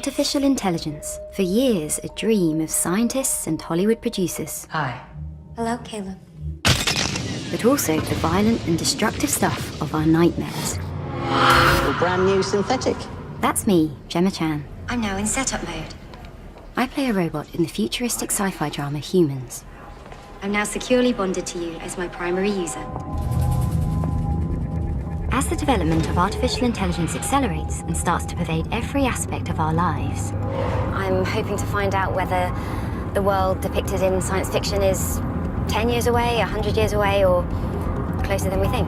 artificial intelligence, for years a dream of scientists and Hollywood producers. Hi. Hello, Caleb. But also the violent and destructive stuff of our nightmares. A brand new synthetic. That's me, Gemma Chan. I'm now in setup mode. I play a robot in the futuristic sci-fi drama Humans. I'm now securely bonded to you as my primary user. As the development of artificial intelligence accelerates and starts to pervade every aspect of our lives, I'm hoping to find out whether the world depicted in science fiction is 10 years away, 100 years away, or closer than we think.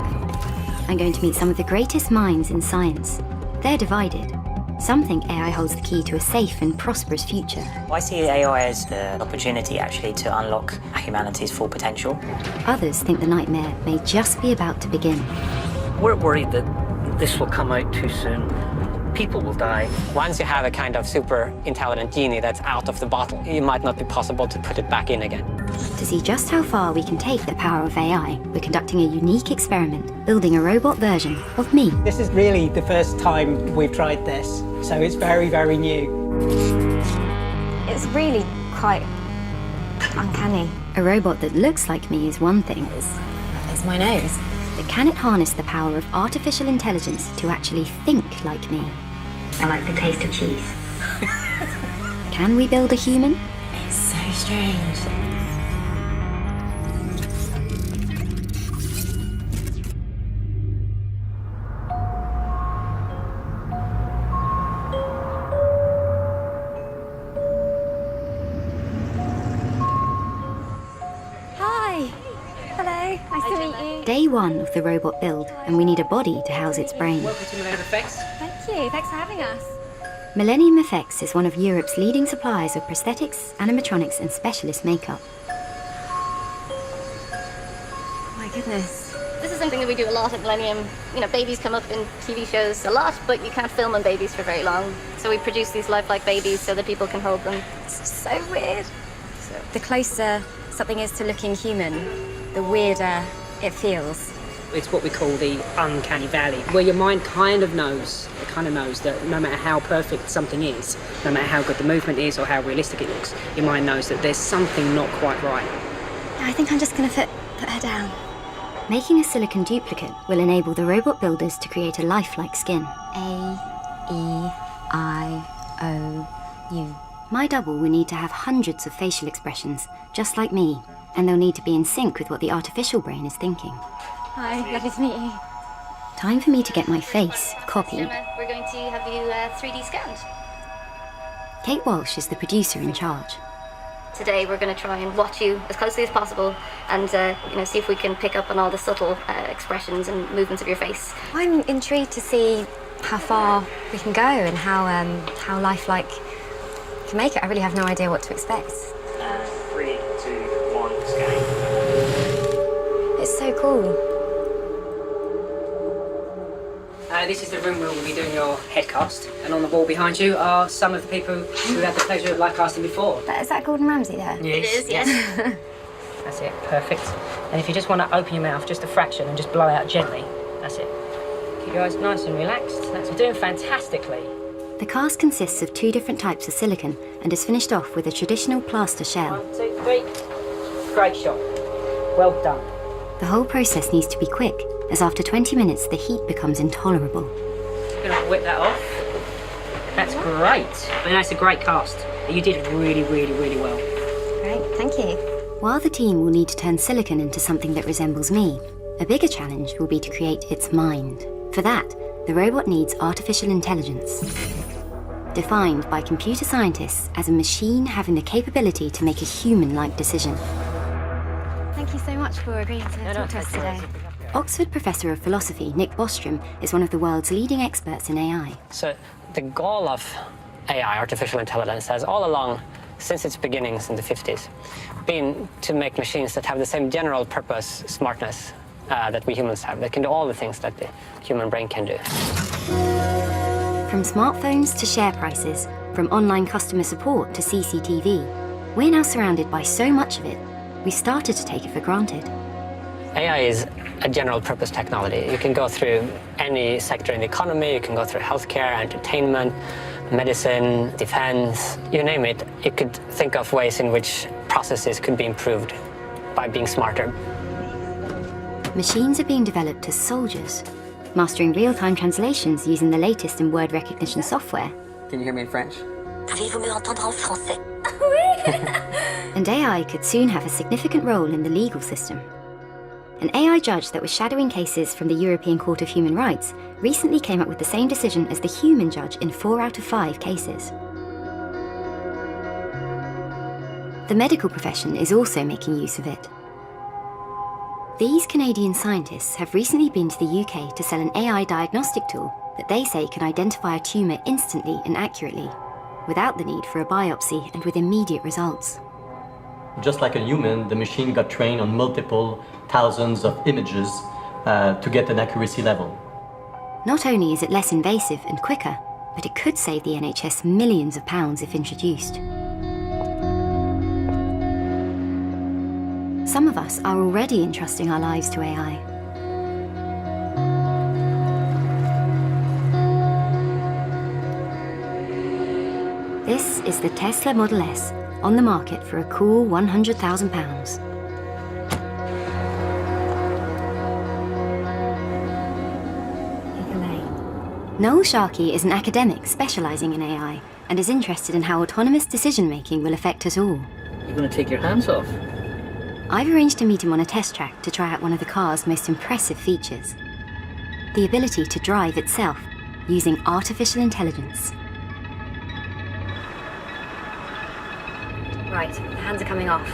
I'm going to meet some of the greatest minds in science. They're divided. Some think AI holds the key to a safe and prosperous future. I see AI as the opportunity actually to unlock humanity's full potential. Others think the nightmare may just be about to begin. We're worried that this will come out too soon. People will die. Once you have a kind of super intelligent genie that's out of the bottle, it might not be possible to put it back in again. To see just how far we can take the power of AI, we're conducting a unique experiment, building a robot version of me. This is really the first time we've tried this, so it's very, very new. It's really quite uncanny. A robot that looks like me is one thing, It's my nose. but can it harness the power of artificial intelligence to actually think like me? I like the taste of cheese. Can we build a human? It's so strange. Hi. Hello. Nice to meet you. Day one of the robot build, and we need a body to house its brain. Welcome to Millennium Effects. Thank you. Thanks for having us. Millennium Effects is one of Europe's leading suppliers of prosthetics, animatronics, and specialist makeup. My goodness. This is something that we do a lot at Millennium. You know, babies come up in TV shows a lot, but you can't film on babies for very long. So we produce these lifelike babies so that people can hold them. It's so weird. The closer something is to looking human, the weirder it feels. It's what we call the uncanny valley, where your mind kind of knows that no matter how perfect something is, no matter how good the movement is or how realistic it looks, your mind knows that there's something not quite right. I think I'm just going to put her down. Making a silicon duplicate will enable the robot builders to create a lifelike skin. A-E-I-O-U. My double will need to have hundreds of facial expressions, just like me, and they'll need to be in sync with what the artificial brain is thinking. Hi, lovely to meet you. Time for me to get my face copied. Gemma, we're going to have you 3D scanned. Kate Walsh is the producer in charge. Today we're going to try and watch you as closely as possible and see if we can pick up on all the subtle expressions and movements of your face. I'm intrigued to see how far we can go and how lifelike we can make it. I really have no idea what to expect. 3, 2, 1, scanning. It's so cool. This is the room where we'll be doing your head cast, and on the wall behind you are some of the people who had the pleasure of live casting before. Is that Gordon Ramsay there? Yes, It is, yes. That's it, perfect. And if you just want to open your mouth just a fraction and just blow out gently, that's it. Keep your eyes nice and relaxed. That's you're doing fantastically. The cast consists of 2 different types of silicon and is finished off with a traditional plaster shell. 1, 2, 3. Great shot. Well done. The whole process needs to be quick, as after 20 minutes the heat becomes intolerable. Just gonna whip that off. That's great. I mean, that's a great cast. You did really, really, really well. Great, thank you. While the team will need to turn silicon into something that resembles me, a bigger challenge will be to create its mind. For that, the robot needs artificial intelligence, defined by computer scientists as a machine having the capability to make a human-like decision. Thank you so much for agreeing to talk to us today. Oxford Professor of Philosophy Nick Bostrom is one of the world's leading experts in AI. So the goal of AI, artificial intelligence, has all along, since its beginnings in the 50s, been to make machines that have the same general purpose, smartness, that we humans have. They can do all the things that the human brain can do. From smartphones to share prices, from online customer support to CCTV, we're now surrounded by so much of it, we started to take it for granted. AI is a general purpose technology. You can go through any sector in the economy, you can go through healthcare, entertainment, medicine, defense, you name it. It could think of ways in which processes could be improved by being smarter. Machines are being developed as soldiers, mastering real-time translations using the latest in word recognition software. Can you hear me in French? Pouvez-vous me entendre en français? And AI could soon have a significant role in the legal system. An AI judge that was shadowing cases from the European Court of Human Rights recently came up with the same decision as the human judge in 4 out of 5 cases. The medical profession is also making use of it. These Canadian scientists have recently been to the UK to sell an AI diagnostic tool that they say can identify a tumour instantly and accurately, without the need for a biopsy and with immediate results. Just like a human, the machine got trained on multiple thousands of images to get an accuracy level. Not only is it less invasive and quicker, but it could save the NHS millions of pounds if introduced. Some of us are already entrusting our lives to AI. This is the Tesla Model S, on the market for a cool £100,000. Noel Sharkey is an academic specialising in AI and is interested in how autonomous decision-making will affect us all. You're going to take your hands off? I've arranged to meet him on a test track to try out one of the car's most impressive features: the ability to drive itself using artificial intelligence. Right, the hands are coming off.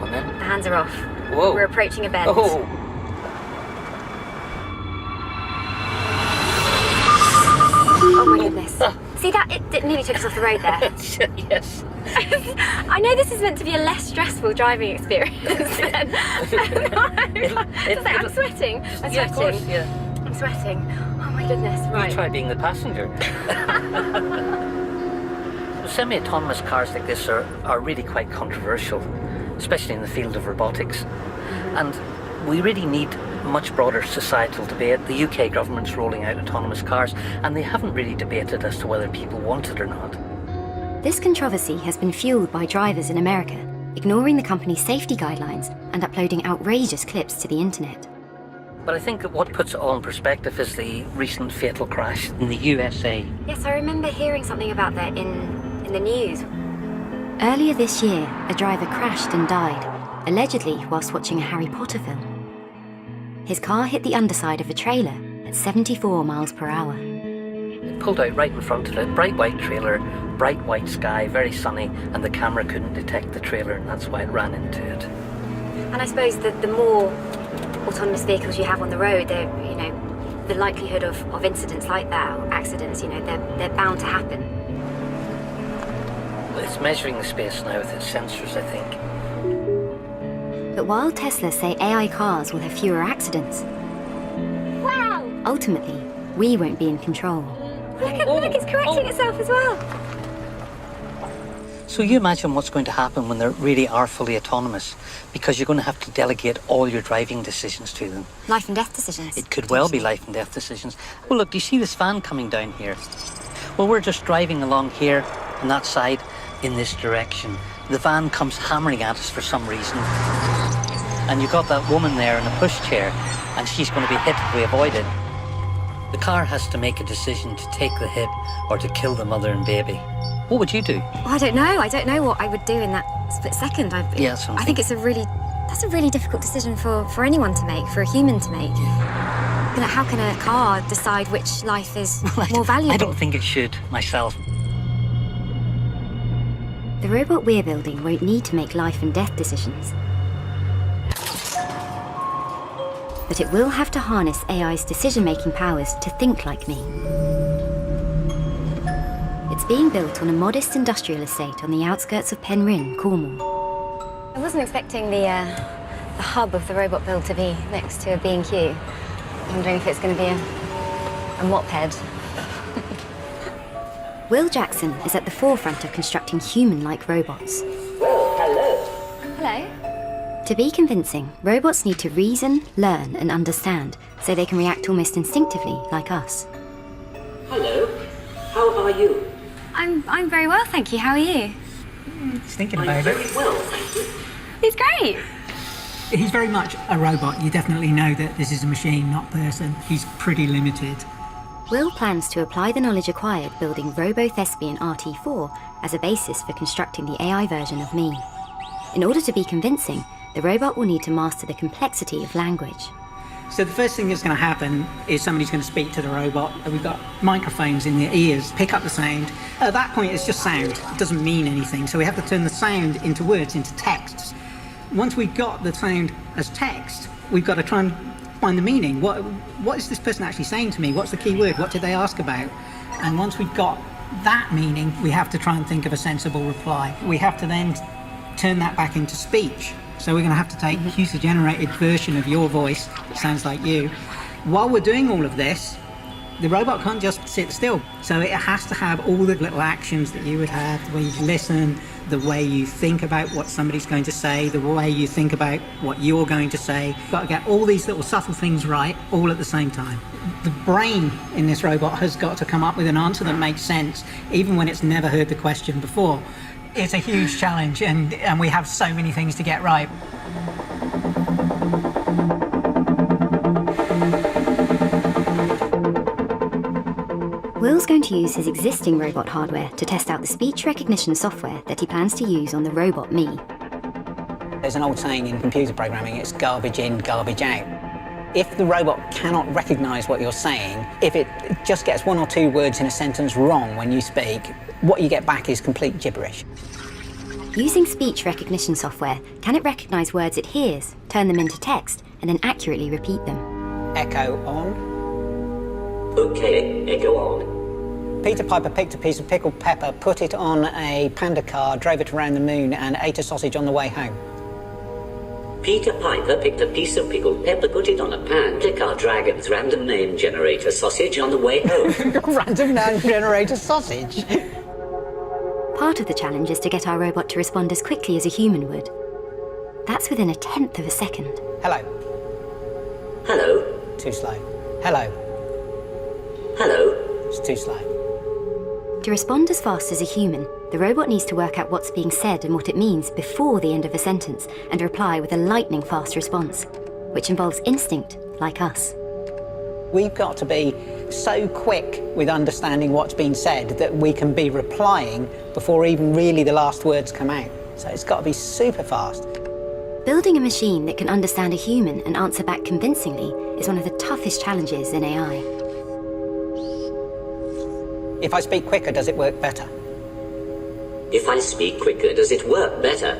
On then. The hands are off. Whoa. We're approaching a bend. Oh! Oh my goodness. See that? It nearly took us off the road there. Yes. I know this is meant to be a less stressful driving experience. I'm sweating. Yeah, of course, yeah. I'm sweating. Oh my goodness, right. You try being the passenger. Semi-autonomous cars like this are really quite controversial, especially in the field of robotics. And we really need much broader societal debate. The UK government's rolling out autonomous cars, and they haven't really debated as to whether people want it or not. This controversy has been fueled by drivers in America, ignoring the company's safety guidelines and uploading outrageous clips to the internet. But I think that what puts it all in perspective is the recent fatal crash in the USA. Yes, I remember hearing something about that in the news. Earlier this year, a driver crashed and died, allegedly whilst watching a Harry Potter film. His car hit the underside of a trailer at 74 miles per hour. It pulled out right in front of it, bright white trailer, bright white sky, very sunny, and the camera couldn't detect the trailer, and that's why it ran into it. And I suppose that the more autonomous vehicles you have on the road, the likelihood of incidents like that, or accidents, they're bound to happen. It's measuring the space now with its sensors, I think. But while Tesla say AI cars will have fewer accidents, Wow! ultimately, we won't be in control. Look, it's correcting itself as well. So you imagine what's going to happen when they really are fully autonomous, because you're going to have to delegate all your driving decisions to them. Life and death decisions. It could well be life and death decisions. Well, look, do you see this van coming down here? Well, we're just driving along here on that side in this direction. The van comes hammering at us for some reason. And you've got that woman there in a pushchair, and she's going to be hit if we avoid it. The car has to make a decision to take the hit or to kill the mother and baby. What would you do? Well, I don't know. I don't know what I would do in that split second. I think that's a really difficult decision for anyone to make, for a human to make. How can a car decide which life is more valuable? I don't think it should, myself. The robot we're building won't need to make life and death decisions. But it will have to harness AI's decision-making powers to think like me. It's being built on a modest industrial estate on the outskirts of Penryn, Cornwall. I wasn't expecting the hub of the robot build to be next to a B&Q. I'm wondering if it's going to be a moped. Will Jackson is at the forefront of constructing human-like robots. Hello. To be convincing, robots need to reason, learn, and understand, so they can react almost instinctively like us. Hello, how are you? I'm very well, thank you. How are you? He's thinking about it. Very well, thank you. He's great. He's very much a robot. You definitely know that this is a machine, not a person. He's pretty limited. Will plans to apply the knowledge acquired building Robo-Thespian RT4 as a basis for constructing the AI version of me. In order to be convincing, the robot will need to master the complexity of language. So the first thing that's going to happen is somebody's going to speak to the robot. We've got microphones in their ears, pick up the sound. At that point, it's just sound. It doesn't mean anything. So we have to turn the sound into words, into texts. Once we've got the sound as text, we've got to try and find the meaning. What is this person actually saying to me? What's the key word? What did they ask about? And once we've got that meaning, we have to try and think of a sensible reply. We have to then turn that back into speech. So we're going to have to take a user-generated version of your voice that sounds like you. While we're doing all of this, the robot can't just sit still. So it has to have all the little actions that you would have, the way you listen, the way you think about what somebody's going to say, the way you think about what you're going to say. You've got to get all these little subtle things right, all at the same time. The brain in this robot has got to come up with an answer that makes sense, even when it's never heard the question before. It's a huge challenge, and we have so many things to get right. Will's going to use his existing robot hardware to test out the speech recognition software that he plans to use on the robot me. There's an old saying in computer programming, it's garbage in, garbage out. If the robot cannot recognise what you're saying, if it just gets one or two words in a sentence wrong when you speak, what you get back is complete gibberish. Using speech recognition software, can it recognise words it hears, turn them into text, and then accurately repeat them? Echo on. Okay, echo on. Peter Piper picked a piece of pickled pepper, put it on a panda car, drove it around the moon, and ate a sausage on the way home. Peter Piper picked a piece of pickled pepper, put it on a panda car, dragon's random name generator sausage on the way home. Random name generator sausage? Part of the challenge is to get our robot to respond as quickly as a human would. That's within 1/10 of a second. Hello. Hello. Too slow. Hello. Hello. It's too slow. To respond as fast as a human, the robot needs to work out what's being said and what it means before the end of a sentence and reply with a lightning-fast response, which involves instinct, like us. We've got to be so quick with understanding what's been said that we can be replying before even really the last words come out. So it's got to be super fast. Building a machine that can understand a human and answer back convincingly is one of the toughest challenges in AI. If I speak quicker, does it work better? If I speak quicker, does it work better?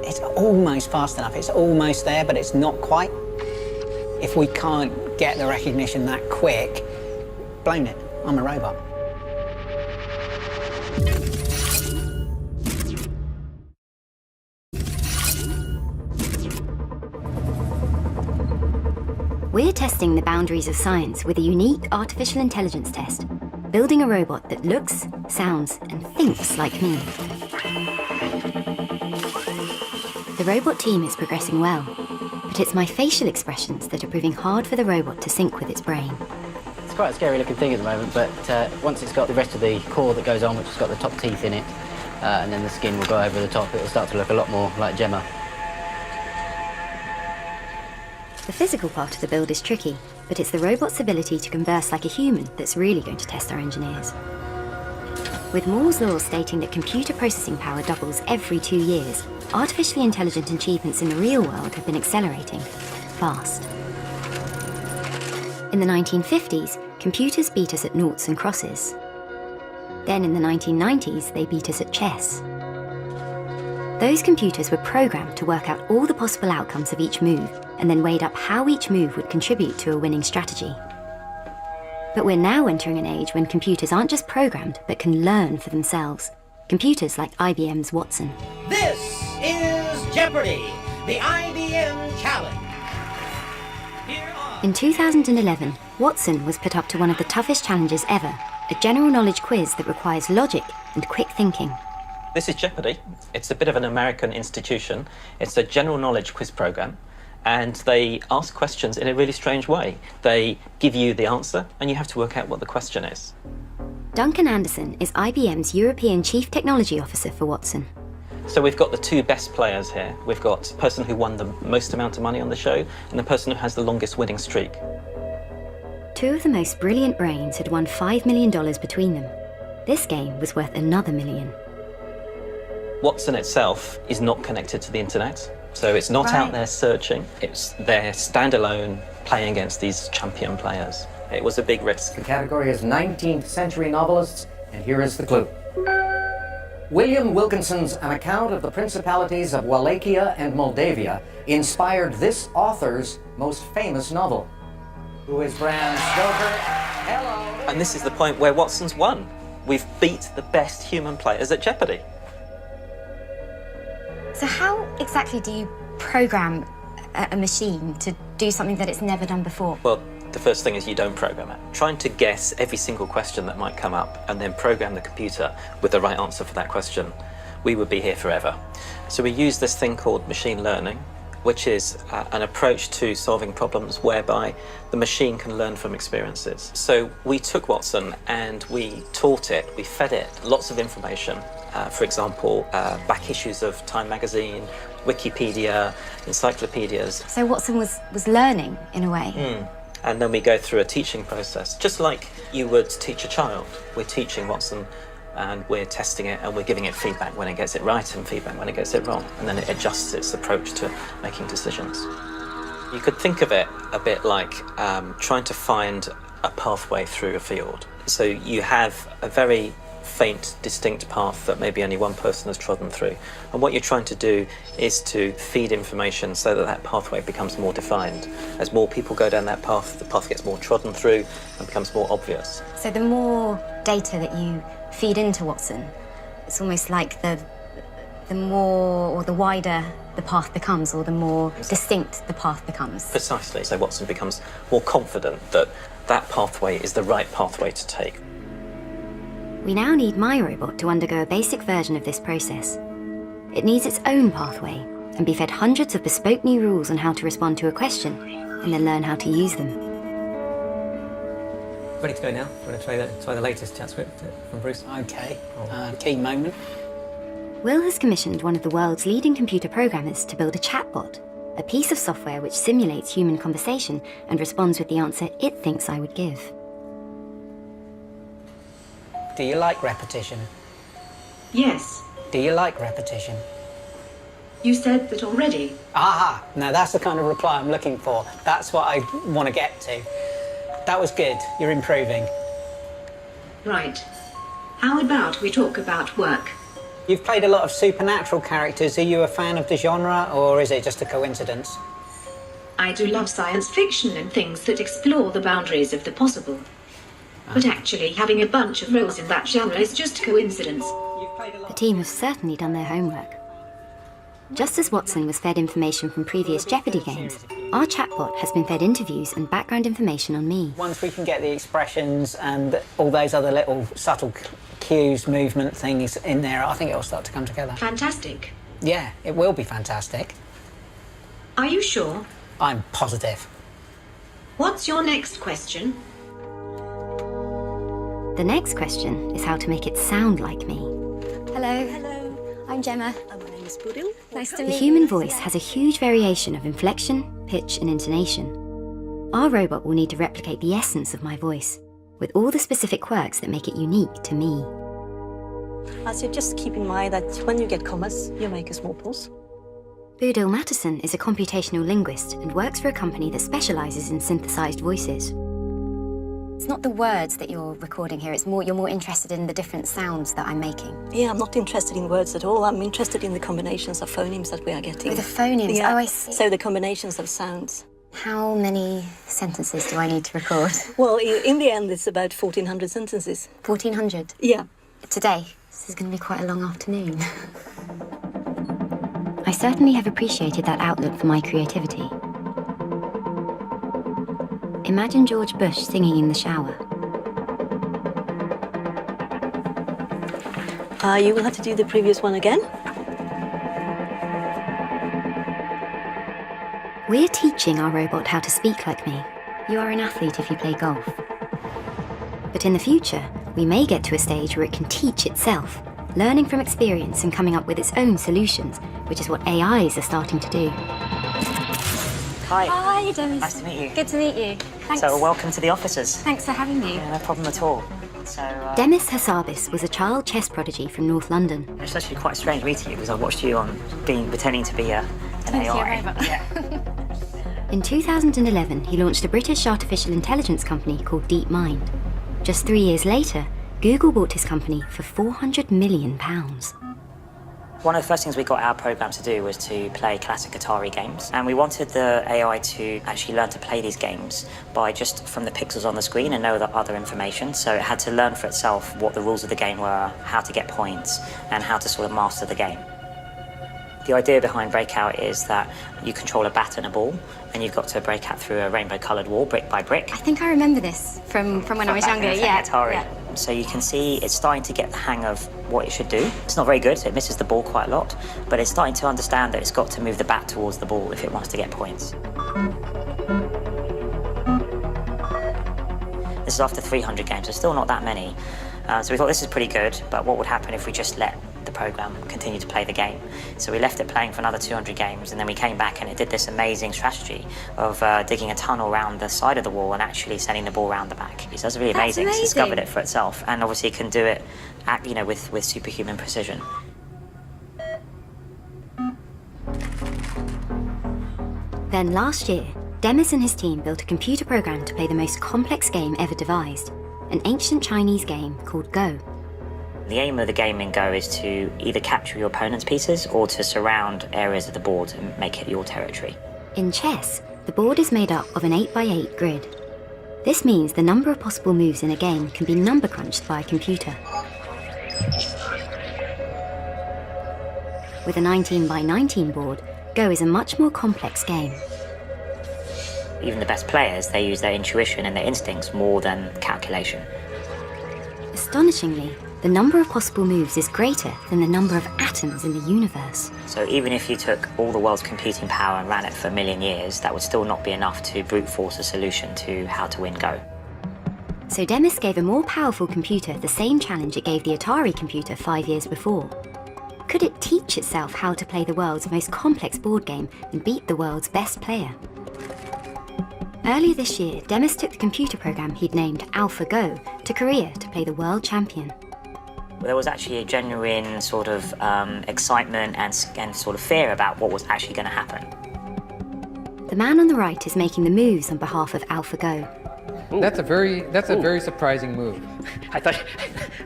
It's almost fast enough. It's almost there, but it's not quite. If we can't get the recognition that quick, blown it. I'm a robot. We're testing the boundaries of science with a unique artificial intelligence test, building a robot that looks, sounds, and thinks like me. The robot team is progressing well, but it's my facial expressions that are proving hard for the robot to sync with its brain. It's quite a scary looking thing at the moment, but once it's got the rest of the core that goes on, which has got the top teeth in it, and then the skin will go over the top, it'll start to look a lot more like Gemma. The physical part of the build is tricky, but it's the robot's ability to converse like a human that's really going to test our engineers. With Moore's law stating that computer processing power doubles every 2 years, artificially intelligent achievements in the real world have been accelerating fast. In the 1950s, computers beat us at noughts and crosses. Then in the 1990s, they beat us at chess. Those computers were programmed to work out all the possible outcomes of each move and then weighed up how each move would contribute to a winning strategy. But we're now entering an age when computers aren't just programmed, but can learn for themselves. Computers like IBM's Watson. This is Jeopardy! The IBM Challenge! In 2011, Watson was put up to one of the toughest challenges ever, a general knowledge quiz that requires logic and quick thinking. This is Jeopardy! It's a bit of an American institution. It's a general knowledge quiz program, and they ask questions in a really strange way. They give you the answer, and you have to work out what the question is. Duncan Anderson is IBM's European Chief Technology Officer for Watson. So we've got the two best players here. We've got the person who won the most amount of money on the show and the person who has the longest winning streak. Two of the most brilliant brains had won $5 million between them. This game was worth another $1 million. Watson itself is not connected to the internet, so it's not out there searching. It's there standalone playing against these champion players. It was a big risk. The category is 19th century novelists, and here is the clue. William Wilkinson's An Account of the Principalities of Wallachia and Moldavia inspired this author's most famous novel. Who is Bram Stoker? Hello! And this is the point where Watson's won. We've beat the best human players at Jeopardy. So how exactly do you program a machine to do something that it's never done before? Well, the first thing is you don't program it. Trying to guess every single question that might come up and then program the computer with the right answer for that question, we would be here forever. So we use this thing called machine learning, which is an approach to solving problems whereby the machine can learn from experiences. So we took Watson and we taught it, we fed it lots of information. For example, back issues of Time magazine, Wikipedia, encyclopedias. So Watson was learning in a way? And then we go through a teaching process, just like you would teach a child. We're teaching Watson and we're testing it and we're giving it feedback when it gets it right and feedback when it gets it wrong. And then it adjusts its approach to making decisions. You could think of it a bit like trying to find a pathway through a field. So you have a very faint, distinct path that maybe only one person has trodden through. And what you're trying to do is to feed information so that that pathway becomes more defined. As more people go down that path, the path gets more trodden through and becomes more obvious. So the more data that you feed into Watson, it's almost like the more or the wider the path becomes, or the more distinct the path becomes. Precisely. So Watson becomes more confident that that pathway is the right pathway to take. We now need my robot to undergo a basic version of this process. It needs its own pathway and be fed hundreds of bespoke new rules on how to respond to a question and then learn how to use them. Ready to go now? I'm going to try the latest chat script from Bruce. Okay, key moment. Will has commissioned one of the world's leading computer programmers to build a chatbot, a piece of software which simulates human conversation and responds with the answer it thinks I would give. Do you like repetition? Yes. Do you like repetition? You said that already. Aha! Now that's the kind of reply I'm looking for. That's what I want to get to. That was good. You're improving. Right. How about we talk about work? You've played a lot of supernatural characters. Are you a fan of the genre, or is it just a coincidence? I do love science fiction and things that explore the boundaries of the possible. But actually, having a bunch of roles in that genre is just coincidence. The team have certainly done their homework. Just as Watson was fed information from previous Jeopardy games, our chatbot has been fed interviews and background information on me. Once we can get the expressions and all those other little subtle cues, movement things in there, I think it'll start to come together. Fantastic. Yeah, it will be fantastic. Are you sure? I'm positive. What's your next question? The next question is how to make it sound like me. Hello. Hello. I'm Gemma. My name is Budil. Nice to The meet you. human voice has a huge variation of inflection, pitch, and intonation. Our robot will need to replicate the essence of my voice, with all the specific quirks that make it unique to me. So just keep in mind that when you get commas, you make a small pause. Budil Matteson is a computational linguist and works for a company that specialises in synthesized voices. It's not the words that you're recording here, you're more interested in the different sounds that I'm making. Yeah, I'm not interested in words at all. I'm interested in the combinations of phonemes that we are getting. Oh, the phonemes? Yeah. Oh, I see. So the combinations of sounds. How many sentences do I need to record? Well, in the end, it's about 1,400 sentences. 1,400? Yeah. Today? This is going to be quite a long afternoon. I certainly have appreciated that outlook for my creativity. Imagine George Bush singing in the shower. You will have to do the previous one again. We're teaching our robot how to speak like me. You are an athlete if you play golf. But in the future, we may get to a stage where it can teach itself, learning from experience and coming up with its own solutions, which is what AIs are starting to do. Hi. Hi, Demis. Nice to meet you. Good to meet you. Thanks. So welcome to the offices. Thanks for having me. Yeah, no problem at all. So, Demis Hassabis was a child chess prodigy from North London. It's actually quite strange meeting you because I watched you on pretending to be an AI. Yeah. In 2011, he launched a British artificial intelligence company called DeepMind. Just 3 years later, Google bought his company for £400 million. One of the first things we got our program to do was to play classic Atari games, and we wanted the AI to actually learn to play these games by just from the pixels on the screen and know the other information. So it had to learn for itself what the rules of the game were, how to get points, and how to sort of master the game. The idea behind Breakout is that you control a bat and a ball, and you've got to break out through a rainbow-coloured wall, brick by brick. I think I remember this from when I was younger. Yeah. Atari. Yeah. So you can see it's starting to get the hang of what it should do. It's not very good, so it misses the ball quite a lot, but it's starting to understand that it's got to move the bat towards the ball if it wants to get points. This is after 300 games, so still not that many. So we thought this is pretty good, but what would happen if we just let the program continue to play the game? So we left it playing for another 200 games, and then we came back and it did this amazing strategy of digging a tunnel around the side of the wall and actually sending the ball around the back. So that's really amazing. It's discovered it for itself, and obviously it can do it with superhuman precision. Then last year, Demis and his team built a computer program to play the most complex game ever devised, an ancient Chinese game called Go. The aim of the game in Go is to either capture your opponent's pieces or to surround areas of the board and make it your territory. In chess, the board is made up of an 8x8 grid. This means the number of possible moves in a game can be number crunched by a computer. With a 19x19 board, Go is a much more complex game. Even the best players, they use their intuition and their instincts more than calculation. Astonishingly, the number of possible moves is greater than the number of atoms in the universe. So even if you took all the world's computing power and ran it for a million years, that would still not be enough to brute force a solution to how to win Go. So Demis gave a more powerful computer the same challenge it gave the Atari computer 5 years before. Could it teach itself how to play the world's most complex board game and beat the world's best player? Earlier this year, Demis took the computer program he'd named AlphaGo to Korea to play the world champion. There was actually a genuine sort of excitement and sort of fear about what was actually going to happen. The man on the right is making the moves on behalf of AlphaGo. That's a very surprising move. I thought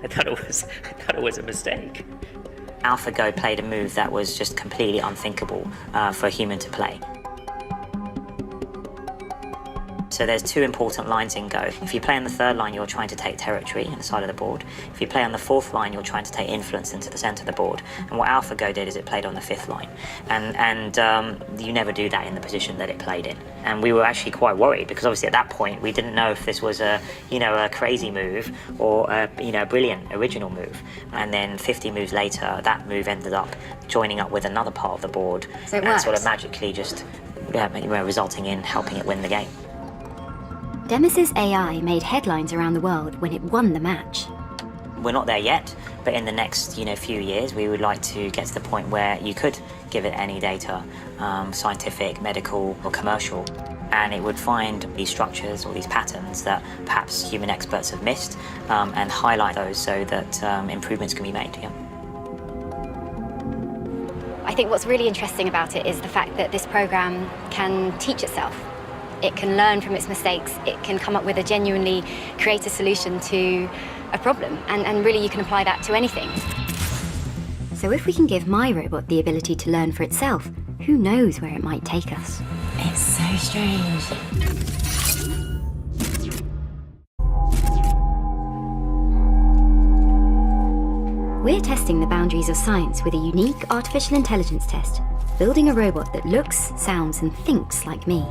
it was a mistake. AlphaGo played a move that was just completely unthinkable for a human to play. So there's two important lines in Go. If you play on the third line, you're trying to take territory on the side of the board. If you play on the fourth line, you're trying to take influence into the center of the board. And what AlphaGo did is it played on the fifth line. And you never do that in the position that it played in. And we were actually quite worried because obviously at that point, we didn't know if this was a crazy move or a brilliant original move. And then 50 moves later, that move ended up joining up with another part of the board. So it and sort of magically just resulting in helping it win the game. Demis's AI made headlines around the world when it won the match. We're not there yet, but in the next few years, we would like to get to the point where you could give it any data, scientific, medical, or commercial, and it would find these structures or these patterns that perhaps human experts have missed, and highlight those so that improvements can be made. Yeah. I think what's really interesting about it is the fact that this program can teach itself. It can learn from its mistakes. It can come up with a genuinely creative solution to a problem. And really you can apply that to anything. So if we can give my robot the ability to learn for itself, who knows where it might take us? It's so strange. We're testing the boundaries of science with a unique artificial intelligence test, building a robot that looks, sounds, and thinks like me.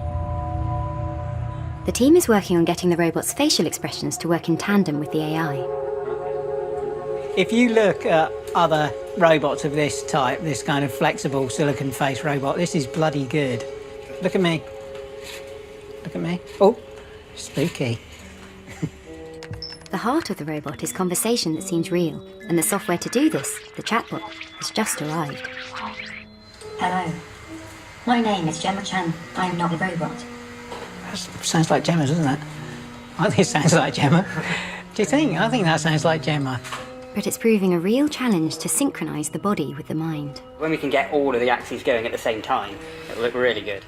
The team is working on getting the robot's facial expressions to work in tandem with the AI. If you look at other robots of this type, this kind of flexible silicon face robot, this is bloody good. Look at me. Look at me. Oh, spooky. The heart of the robot is conversation that seems real, and the software to do this, the chatbot, has just arrived. Hello. My name is Gemma Chan. I am not a robot. That sounds like Gemma, doesn't it? I think it sounds like Gemma. Do you think? I think that sounds like Gemma. But it's proving a real challenge to synchronise the body with the mind. When we can get all of the axes going at the same time, it'll look really good.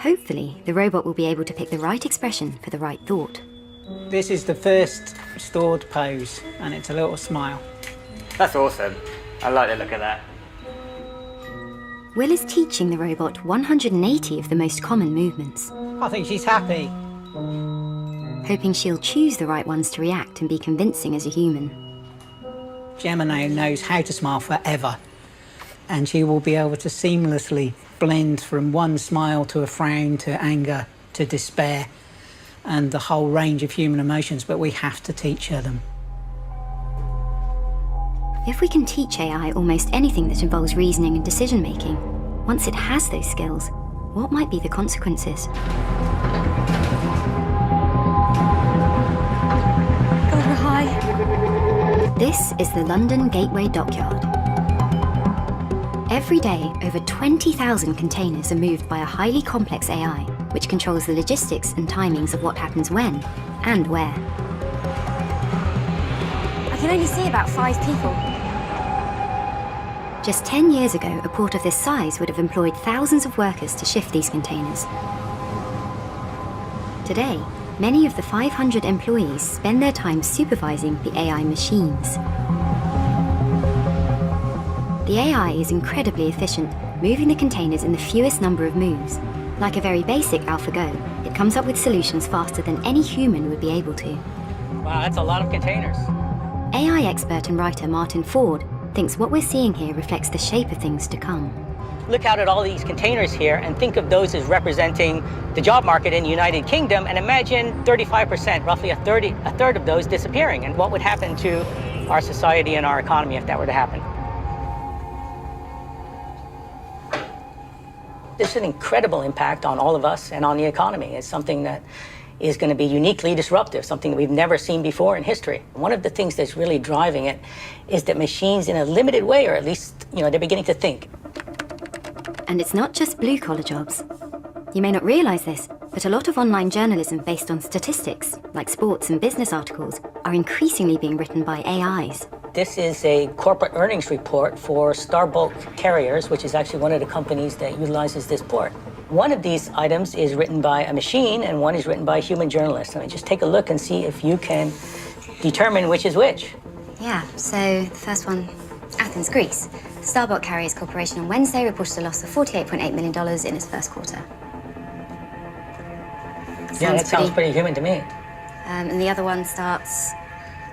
Hopefully, the robot will be able to pick the right expression for the right thought. This is the first stored pose, and it's a little smile. That's awesome. I like the look of that. Will is teaching the robot 180 of the most common movements. I think she's happy. Hoping she'll choose the right ones to react and be convincing as a human. Gemma now knows how to smile forever, and she will be able to seamlessly blend from one smile to a frown to anger to despair and the whole range of human emotions, but we have to teach her them. If we can teach AI almost anything that involves reasoning and decision-making, once it has those skills, what might be the consequences? God, we're high. This is the London Gateway Dockyard. Every day, over 20,000 containers are moved by a highly complex AI, which controls the logistics and timings of what happens when and where. I can only see about 5 people. Just 10 years ago, a port of this size would have employed thousands of workers to shift these containers. Today, many of the 500 employees spend their time supervising the AI machines. The AI is incredibly efficient, moving the containers in the fewest number of moves. Like a very basic AlphaGo, it comes up with solutions faster than any human would be able to. Wow, that's a lot of containers. AI expert and writer Martin Ford thinks what we're seeing here reflects the shape of things to come. Look out at all these containers here and think of those as representing the job market in the United Kingdom, and imagine 35%, roughly a third of those disappearing, and what would happen to our society and our economy if that were to happen. There's an incredible impact on all of us and on the economy. It's something that is going to be uniquely disruptive, something that we've never seen before in history. One of the things that's really driving it is that machines, in a limited way, or at least, they're beginning to think. And it's not just blue-collar jobs. You may not realise this, but a lot of online journalism based on statistics, like sports and business articles, are increasingly being written by AIs. This is a corporate earnings report for Starbolt Carriers, which is actually one of the companies that utilizes this port. One of these items is written by a machine, and one is written by a human journalist. I mean, just take a look and see if you can determine which is which. Yeah, so the first one, Athens, Greece. Starbolt Carriers Corporation on Wednesday reported a loss of $48.8 million in its first quarter. That sounds pretty human to me. And the other one starts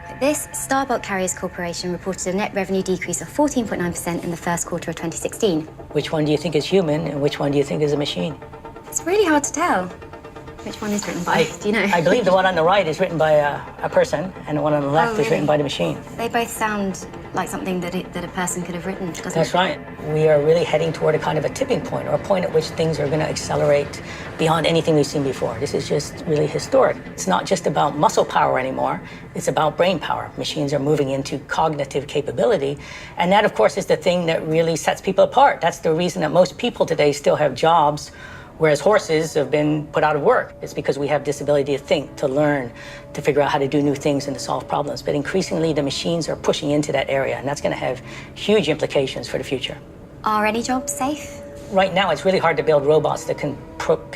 like this. Starbolt Carriers Corporation reported a net revenue decrease of 14.9% in the first quarter of 2016. Which one do you think is human, and which one do you think is a machine? It's really hard to tell which one is written by. Do you know? I believe the one on the right is written by a person, and the one on the left is written by the machine. They both sound like something that a person could have written, doesn't it? That's right. We are really heading toward a kind of a tipping point, or a point at which things are going to accelerate beyond anything we've seen before. This is just really historic. It's not just about muscle power anymore. It's about brain power. Machines are moving into cognitive capability, and that, of course, is the thing that really sets people apart. That's the reason that most people today still have jobs, whereas horses have been put out of work. It's because we have this ability to think, to learn, to figure out how to do new things and to solve problems. But increasingly, the machines are pushing into that area, and that's going to have huge implications for the future. Are any jobs safe? Right now, it's really hard to build robots that can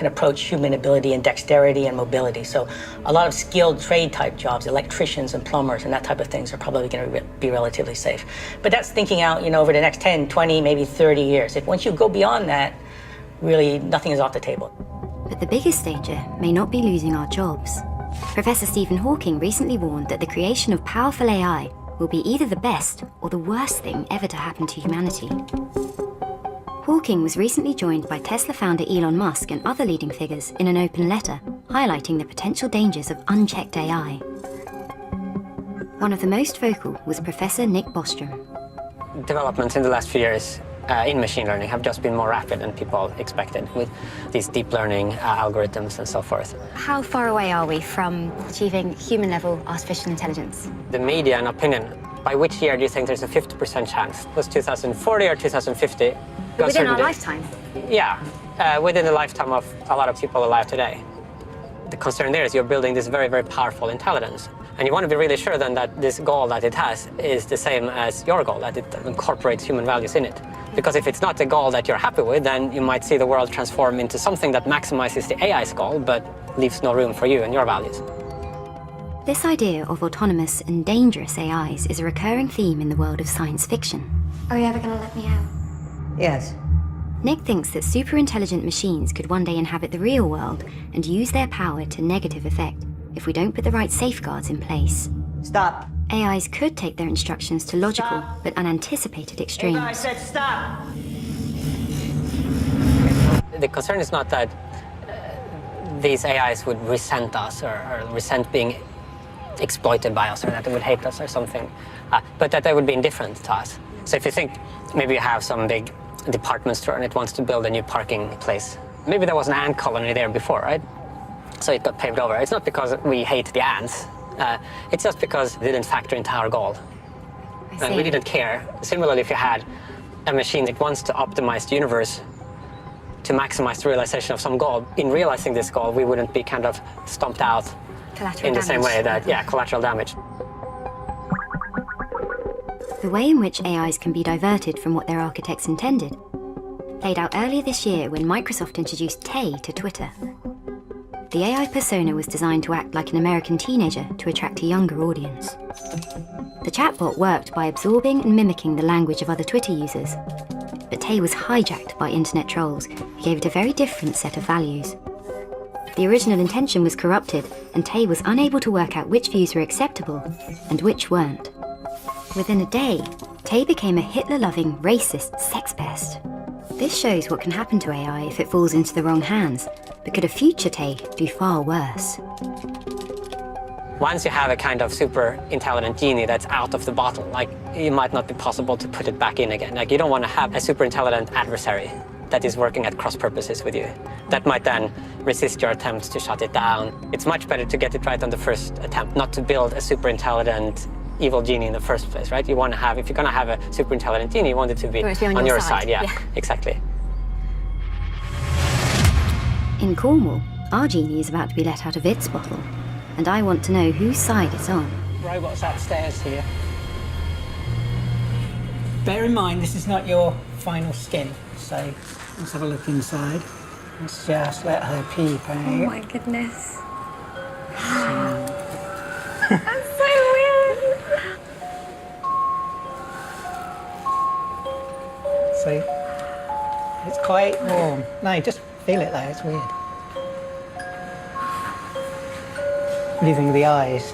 approach human ability and dexterity and mobility. So a lot of skilled trade-type jobs, electricians and plumbers and that type of things, are probably going to be relatively safe. But that's thinking out, over the next 10, 20, maybe 30 years. If once you go beyond that, really, nothing is off the table. But the biggest danger may not be losing our jobs. Professor Stephen Hawking recently warned that the creation of powerful AI will be either the best or the worst thing ever to happen to humanity. Hawking was recently joined by Tesla founder Elon Musk and other leading figures in an open letter, highlighting the potential dangers of unchecked AI. One of the most vocal was Professor Nick Bostrom. Developments in the last few years in machine learning have just been more rapid than people expected with these deep learning algorithms and so forth. How far away are we from achieving human-level artificial intelligence? The media and opinion, by which year do you think there's a 50% chance? Was 2040 or 2050? Within our lifetime? Yeah, within the lifetime of a lot of people alive today. The concern there is you're building this very, very powerful intelligence. And you want to be really sure then that this goal that it has is the same as your goal, that it incorporates human values in it. Because if it's not the goal that you're happy with, then you might see the world transform into something that maximizes the AI's goal, but leaves no room for you and your values. This idea of autonomous and dangerous AIs is a recurring theme in the world of science fiction. Are you ever going to let me out? Yes. Nick thinks that super-intelligent machines could one day inhabit the real world and use their power to negative effect if we don't put the right safeguards in place. Stop. AIs could take their instructions to logical but unanticipated extremes. I said stop. The concern is not that these AIs would resent us or resent being exploited by us or that they would hate us or something, but that they would be indifferent to us. So if you think maybe you have some big department store and it wants to build a new parking place. Maybe there was an ant colony there before, right? So it got paved over. It's not because we hate the ants. It's just because it didn't factor into our goal. And we didn't care. Similarly, if you had a machine that wants to optimize the universe to maximize the realization of some goal, in realizing this goal, we wouldn't be kind of stomped out in the same way that, collateral damage. The way in which AIs can be diverted from what their architects intended played out earlier this year when Microsoft introduced Tay to Twitter. The AI persona was designed to act like an American teenager to attract a younger audience. The chatbot worked by absorbing and mimicking the language of other Twitter users, but Tay was hijacked by internet trolls who gave it a very different set of values. The original intention was corrupted, and Tay was unable to work out which views were acceptable and which weren't. Within a day, Tay became a Hitler-loving, racist sex pest. This shows what can happen to AI if it falls into the wrong hands, but could a future Tay do far worse? Once you have a kind of super intelligent genie that's out of the bottle, like it might not be possible to put it back in again. Like you don't want to have a super intelligent adversary that is working at cross purposes with you. That might then resist your attempts to shut it down. It's much better to get it right on the first attempt, not to build a super intelligent evil genie in the first place, right? You want to have, if you're going to have a super intelligent genie, you want it to be on your side. Yeah, exactly. In Cornwall, our genie is about to be let out of its bottle, and I want to know whose side it's on. Robots upstairs here. Bear in mind, this is not your final skin, so let's have a look inside. Let's just let her peep out. Oh my goodness. That's so weird. See? It's quite warm. No, just feel it though, it's weird. What do you think of the eyes?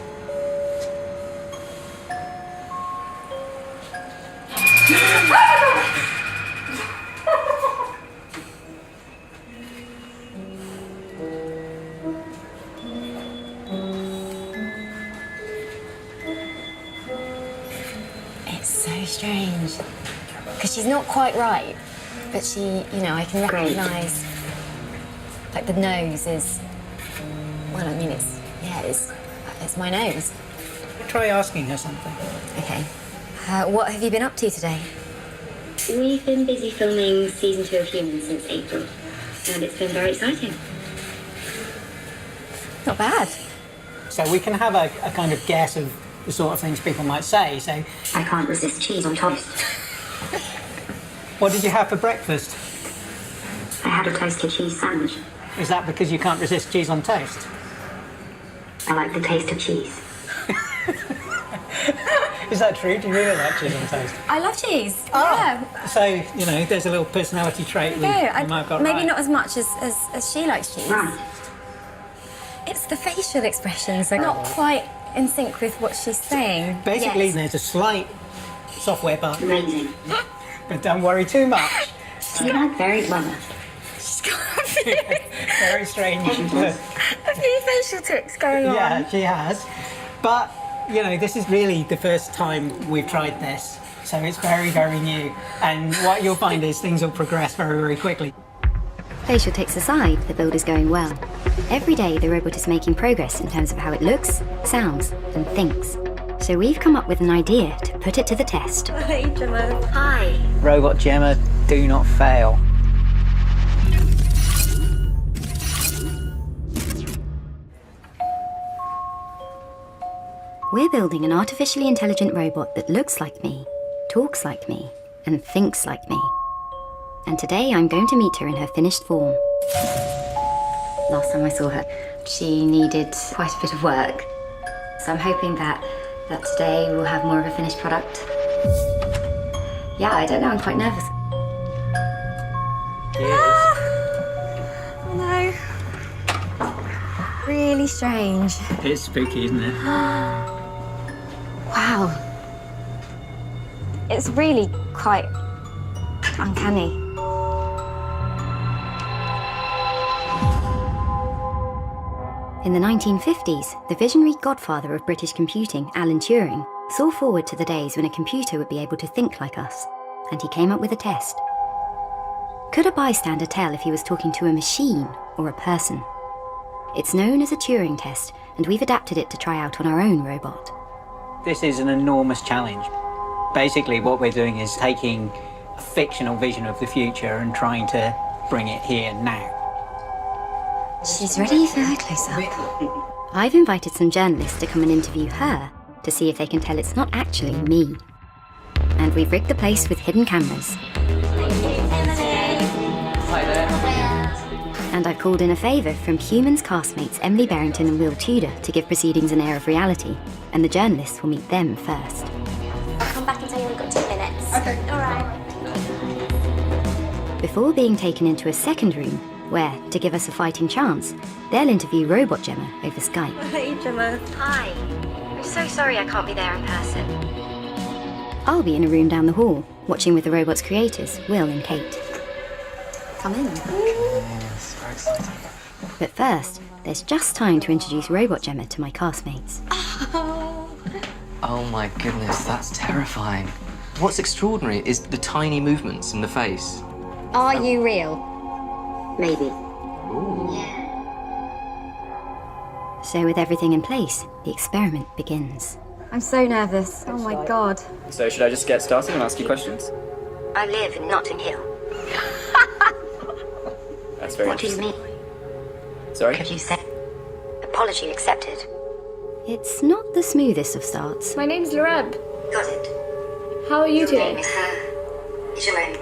It's so strange. Because she's not quite right, but she, you know, I can recognise, like the nose is, well, I mean, it's my nose. Try asking her something. Okay. What have you been up to today? We've been busy filming season 2 of Humans since April, and it's been very exciting. Not bad. So we can have a kind of guess of the sort of things people might say. So I can't resist cheese on toast. What did you have for breakfast? I had a toasted cheese sandwich. Is that because you can't resist cheese on toast? I like the taste of cheese. Is that true? Do you really like cheese on toast? I love cheese. Oh, Yeah. so, you know, there's a little personality trait we might have got Maybe right. not as much as she likes cheese. Right. It's the facial expressions are not quite in sync with what she's saying. Basically, Yes. there's a slight software bug. Amazing. But don't worry too much. You like very clever. Very strange. A few facial tics going on. Yeah, she has. But, you know, this is really the first time we've tried this. so it's very, very new. And what you'll find is things will progress very, very quickly. Facial tics aside, the build is going well. Every day, the robot is making progress in terms of how it looks, sounds, and thinks. So we've come up with an idea to put it to the test. Hey, Gemma. Hi. Robot Gemma, do not fail. We're building an artificially intelligent robot that looks like me, talks like me, and thinks like me. And today I'm going to meet her in her finished form. Last time I saw her, she needed quite a bit of work. So I'm hoping that today we'll have more of a finished product. Yeah, I don't know, I'm quite nervous. Oh no. Really strange. It's spooky, isn't it? Wow. It's really quite uncanny. In the 1950s, the visionary godfather of British computing, Alan Turing, saw forward to the days when a computer would be able to think like us, and he came up with a test. Could a bystander tell if he was talking to a machine or a person? It's known as a Turing test, and we've adapted it to try out on our own robot. This is an enormous challenge. Basically, what we're doing is taking a fictional vision of the future and trying to bring it here now. She's ready for her close-up. I've invited some journalists to come and interview her to see if they can tell it's not actually me. And we've rigged the place with hidden cameras. Hi there. And I've called in a favour from Humans castmates Emily Barrington and Will Tudor to give proceedings an air of reality, and the journalists will meet them first. I'll come back and tell you we've got 2 minutes. Okay. All right. Before being taken into a second room, where, to give us a fighting chance, they'll interview Robot Gemma over Skype. Hey, Gemma. Hi. I'm so sorry I can't be there in person. I'll be in a room down the hall, watching with the robot's creators, Will and Kate. Come in. Yes, very exciting. But first, there's just time to introduce Robot Gemma to my castmates. Oh my goodness, that's terrifying. What's extraordinary is the tiny movements in the face. Are you real? Maybe. So with everything in place, the experiment begins. I'm so nervous. Oh my god. So should I just get started and ask you questions? I live in Notting Hill. That's very What do you interesting. mean? Sorry? Could you say? Apology accepted. It's not the smoothest of starts. My name's Lareb. Got it. How are you today? Jerome.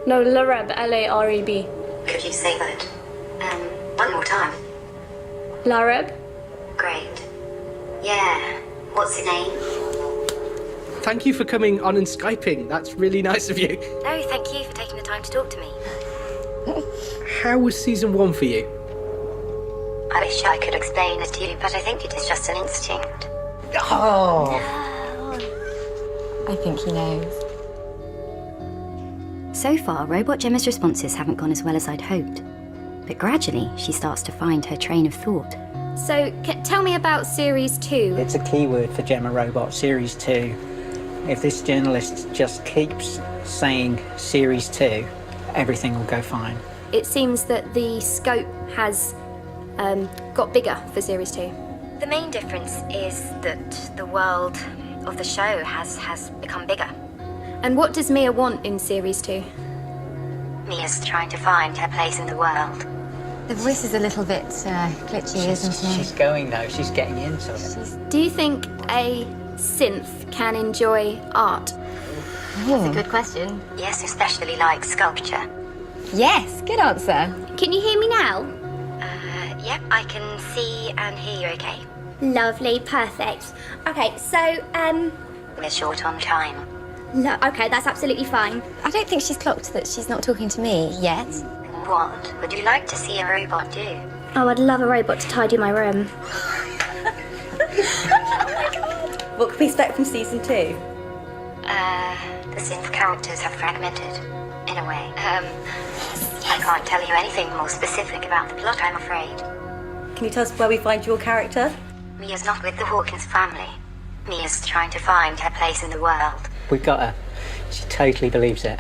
No, Lareb, L-A-R-E-B. Could you say that? One more time. Lareb? Great. Yeah. What's your name? Thank you for coming on and Skyping. That's really nice of you. No, thank you for taking the time to talk to me. How was season 1 for you? I wish I could explain it to you, but I think it is just an instinct. Oh. I think he knows. So far, Robot Gemma's responses haven't gone as well as I'd hoped. But gradually, she starts to find her train of thought. So, tell me about Series 2. It's a keyword for Gemma Robot, Series 2. If this journalist just keeps saying Series 2, everything will go fine. It seems that the scope has got bigger for Series 2. The main difference is that the world of the show has become bigger. And what does Mia want in Series 2? Mia's trying to find her place in the world. The voice is a little bit glitchy, isn't it? She's going though, she's getting into it. Do you think a synth can enjoy art? That's a good question. Yes, especially like sculpture. Yes, good answer. Can you hear me now? Yep, I can see and hear you okay. Lovely, perfect. Okay, so, We're short on time. okay, that's absolutely fine. I don't think she's clocked that she's not talking to me yet. What would you like to see a robot do? Oh, I'd love a robot to tidy my room. What can we expect from season 2? The synth characters have fragmented, in a way. I can't tell you anything more specific about the plot, I'm afraid. Can you tell us where we find your character? Mia's not with the Hawkins family. Mia's trying to find her place in the world. We've got a She totally believes it.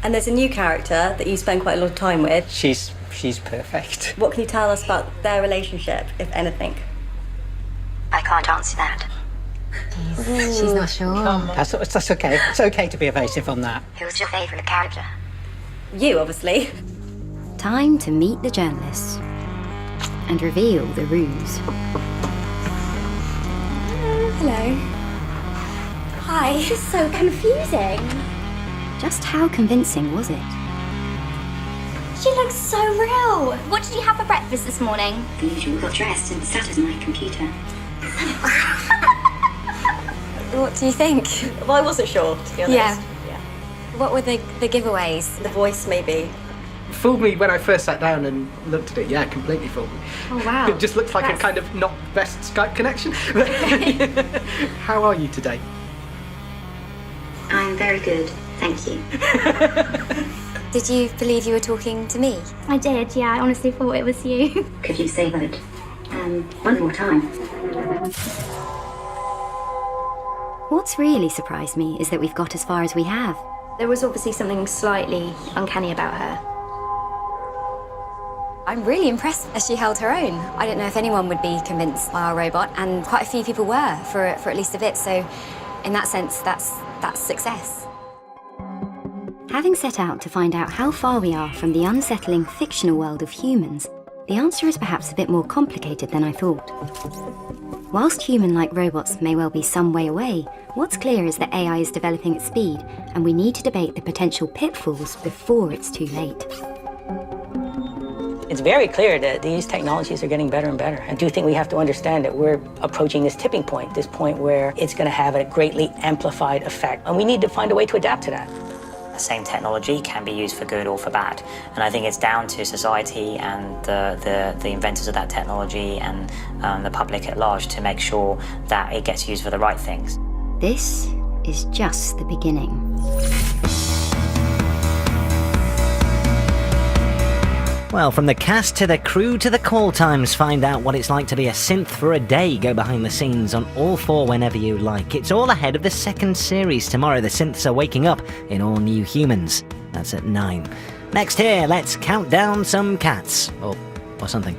And there's a new character that you spend quite a lot of time with. She's perfect. What can you tell us about their relationship, if anything? I can't answer that. She's not sure. That's okay. It's okay to be evasive on that. Who's your favourite character? You, obviously. Time to meet the journalists and reveal the ruse. Hello. Hi. This is so confusing. Just how convincing was it? She looks so real. What did you have for breakfast this morning? The usual. Got dressed and sat at my computer. What do you think? Well, I wasn't sure, to be honest. Yeah. What were the giveaways? The voice, maybe. Fooled me when I first sat down and looked at it. Yeah, completely fooled me. Oh, wow. It just looks like a kind of not best Skype connection. How are you today? I'm very good, thank you. Did you believe you were talking to me? I did, yeah. I honestly thought it was you. Could you say that one more time? What's really surprised me is that we've got as far as we have. There was obviously something slightly uncanny about her. I'm really impressed as she held her own. I don't know if anyone would be convinced by our robot, and quite a few people were for at least a bit, so in that sense, that's success. Having set out to find out how far we are from the unsettling fictional world of humans, the answer is perhaps a bit more complicated than I thought. Whilst human-like robots may well be some way away, what's clear is that AI is developing at speed, and we need to debate the potential pitfalls before it's too late. It's very clear that these technologies are getting better and better. I do think we have to understand that we're approaching this tipping point, this point where it's going to have a greatly amplified effect, and we need to find a way to adapt to that. The same technology can be used for good or for bad, and I think it's down to society and the inventors of that technology and the public at large to make sure that it gets used for the right things. This is just the beginning. Well, from the cast to the crew to the call times, find out what it's like to be a synth for a day. Go behind the scenes on All 4 whenever you like. It's all ahead of the second series. Tomorrow the synths are waking up in All New Humans. That's at 9. Next here, let's count down some cats. Or something.